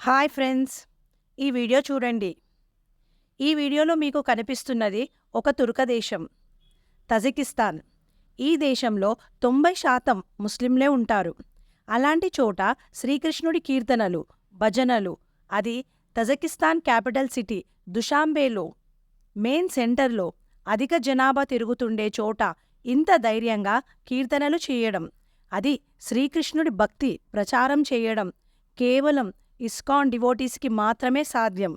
Hi friends, ఈ video చూడండి. ఈ వీడియోలో మీకు కనిపిస్తున్నది ఒక తుర్క దేశం, తజికిస్తాన్. ఈ దేశంలో 90% ముస్లింలే ఉంటారు. అలాంటి చోట శ్రీకృష్ణుడి కీర్తనలు, భజనలు, అది తజికిస్తాన్ క్యాపిటల్ సిటీ దుషాంబేలో మెయిన్ సెంటర్లో అధిక జనాభా తిరుగుతుండే చోట ఇంత ధైర్యంగా కీర్తనలు చేయడం, అది శ్రీకృష్ణుడి భక్తి ప్రచారం చేయడం కేవలం ఇస్కాన్ డివోటీస్కి మాత్రమే సాధ్యం.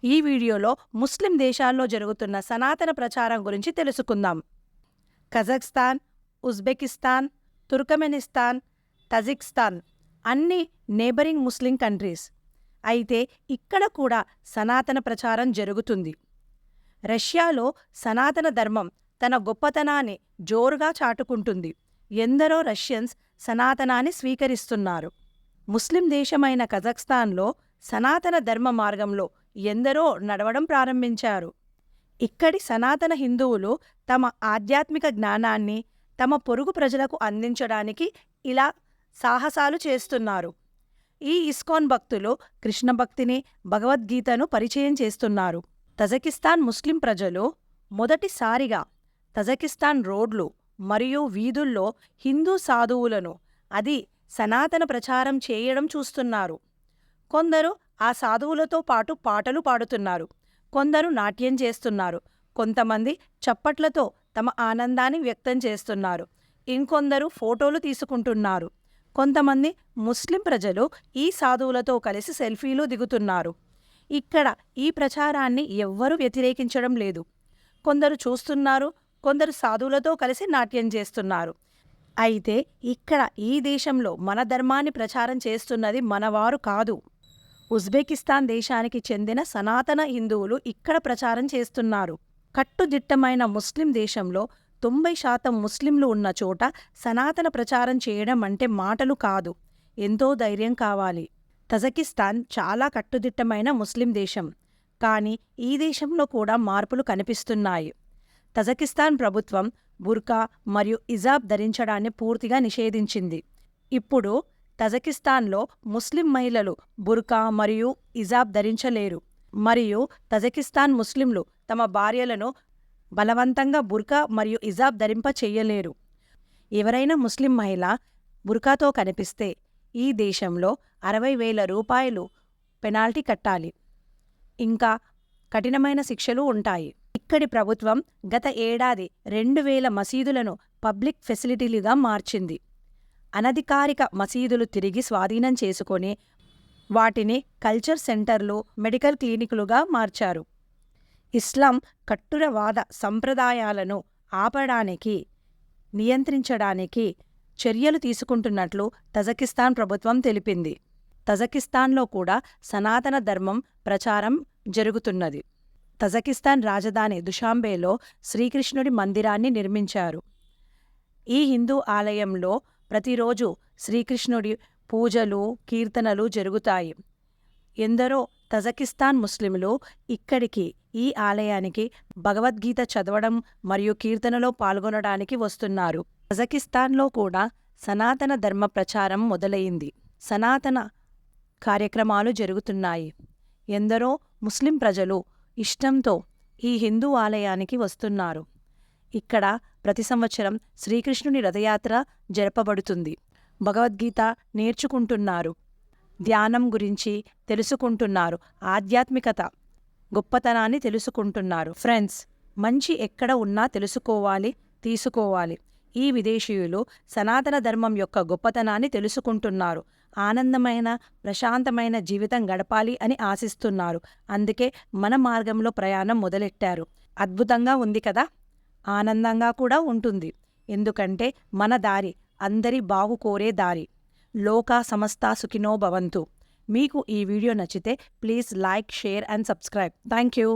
ఈ వీడియోలో ముస్లిం దేశాల్లో జరుగుతున్న సనాతన ప్రచారం గురించి తెలుసుకుందాం. కజాఖ్స్తాన్, ఉజ్బెకిస్తాన్, తుర్కమెనిస్తాన్, తజికిస్తాన్ అన్ని నేబరింగ్ ముస్లిం కంట్రీస్. అయితే ఇక్కడ కూడా సనాతన ప్రచారం జరుగుతుంది. రష్యాలో సనాతన ధర్మం తన గొప్పతనాన్ని జోరుగా చాటుకుంటుంది. ఎందరో రష్యన్స్ సనాతనాన్ని స్వీకరిస్తున్నారు. ముస్లిం దేశమైన కజాఖ్స్తాన్లో సనాతన ధర్మ మార్గంలో ఎందరో నడవడం ప్రారంభించారు. ఇక్కడి సనాతన హిందువులు తమ ఆధ్యాత్మిక జ్ఞానాన్ని తమ పొరుగు ప్రజలకు అందించడానికి ఇలా సాహసాలు చేస్తున్నారు. ఈ ఇస్కాన్ భక్తులు కృష్ణ భక్తిని, భగవద్గీతను పరిచయం చేస్తున్నారు. తజికిస్తాన్ ముస్లిం ప్రజలు మొదటిసారిగా తజికిస్తాన్ రోడ్లు మరియు వీధుల్లో హిందూ సాధువులను, అది సనాతన ప్రచారం చేయడం చూస్తున్నారు. కొందరు ఆ సాధువులతో పాటు పాటలు పాడుతున్నారు, కొందరు నాట్యం చేస్తున్నారు, కొంతమంది చప్పట్లతో తమ ఆనందాన్ని వ్యక్తం చేస్తున్నారు, ఇంకొందరు ఫోటోలు తీసుకుంటున్నారు. కొంతమంది ముస్లిం ప్రజలు ఈ సాధువులతో కలిసి సెల్ఫీలు దిగుతున్నారు. ఇక్కడ ఈ ప్రచారాన్ని ఎవ్వరూ వ్యతిరేకించడం లేదు. కొందరు చూస్తున్నారు, కొందరు సాధువులతో కలిసి నాట్యం చేస్తున్నారు. అయితే ఇక్కడ ఈ దేశంలో మన ధర్మాన్ని ప్రచారం చేస్తున్నది మనవారు కాదు. ఉజ్బెకిస్తాన్ దేశానికి చెందిన సనాతన హిందువులు ఇక్కడ ప్రచారం చేస్తున్నారు. కట్టుదిట్టమైన ముస్లిం దేశంలో 90% ముస్లింలు ఉన్న చోట సనాతన ప్రచారం చేయడం అంటే మాటలు కాదు, ఎంతో ధైర్యం కావాలి. తజికిస్తాన్ చాలా కట్టుదిట్టమైన ముస్లిం దేశం, కానీ ఈ దేశంలో కూడా మార్పులు కనిపిస్తున్నాయి. తజికిస్తాన్ ప్రభుత్వం బుర్కా మరియు హిజాబ్ ధరించడాన్ని పూర్తిగా నిషేధించింది. ఇప్పుడు తజికిస్తాన్లో ముస్లిం మహిళలు బుర్కా మరియు హిజాబ్ ధరించలేరు, మరియు తజికిస్తాన్ ముస్లింలు తమ భార్యలను బలవంతంగా బుర్కా మరియు హిజాబ్ ధరింప చెయ్యలేరు. ఎవరైనా ముస్లిం మహిళ బుర్కాతో కనిపిస్తే ఈ దేశంలో 60,000 రూపాయలు పెనాల్టీ కట్టాలి, ఇంకా కఠినమైన శిక్షలు ఉంటాయి. ఇక్కడి ప్రభుత్వం గత ఏడాది 2,000 మసీదులను పబ్లిక్ ఫెసిలిటీలుగా మార్చింది. అనధికారిక మసీదులు తిరిగి స్వాధీనం చేసుకొని వాటిని కల్చర్ సెంటర్లు, మెడికల్ క్లినికులుగా మార్చారు. ఇస్లాం కట్టురవాద సంప్రదాయాలను ఆపడానికి, నియంత్రించడానికి చర్యలు తీసుకుంటున్నట్లు తజికిస్తాన్ ప్రభుత్వం తెలిపింది. తజికిస్తాన్లో కూడా సనాతన ధర్మం ప్రచారం జరుగుతున్నది. తజికిస్తాన్ రాజధాని దుషాంబేలో శ్రీకృష్ణుడి మందిరాన్ని నిర్మించారు. ఈ హిందూ ఆలయంలో ప్రతిరోజు శ్రీకృష్ణుడి పూజలు, కీర్తనలు జరుగుతాయి. ఎందరో తజికిస్తాన్ ముస్లింలు ఇక్కడికి, ఈ ఆలయానికి భగవద్గీత చదవడం మరియు కీర్తనలో పాల్గొనడానికి వస్తున్నారు. తజికిస్తాన్లో కూడా సనాతన ధర్మ ప్రచారం మొదలైంది. సనాతన కార్యక్రమాలు జరుగుతున్నాయి. ఎందరో ముస్లిం ప్రజలు ఇష్టంతో ఈ హిందూ ఆలయానికి వస్తున్నారు. ఇక్కడ ప్రతి సంవత్సరం శ్రీకృష్ణుని రథయాత్ర జరపబడుతుంది. భగవద్గీత నేర్చుకుంటున్నారు, ధ్యానం గురించి తెలుసుకుంటున్నారు, ఆధ్యాత్మికత గొప్పతనాన్ని తెలుసుకుంటున్నారు. ఫ్రెండ్స్, మంచి ఎక్కడ ఉన్నా తెలుసుకోవాలి, తీసుకోవాలి. ఈ విదేశీయులు సనాతన ధర్మం యొక్క గొప్పతనాన్ని తెలుసుకుంటున్నారు, ఆనందమైన, ప్రశాంతమైన జీవితం గడపాలి అని ఆశిస్తున్నారు. అందుకే మన మార్గంలో ప్రయాణం మొదలెట్టారు. అద్భుతంగా ఉంది కదా, ఆనందంగా కూడా ఉంటుంది. ఎందుకంటే మన దారి అందరి బాగు కోరే దారి. లోకా సమస్తా సుఖినో భవంతు. మీకు ఈ వీడియో నచ్చితే please like, share and subscribe. Thank you.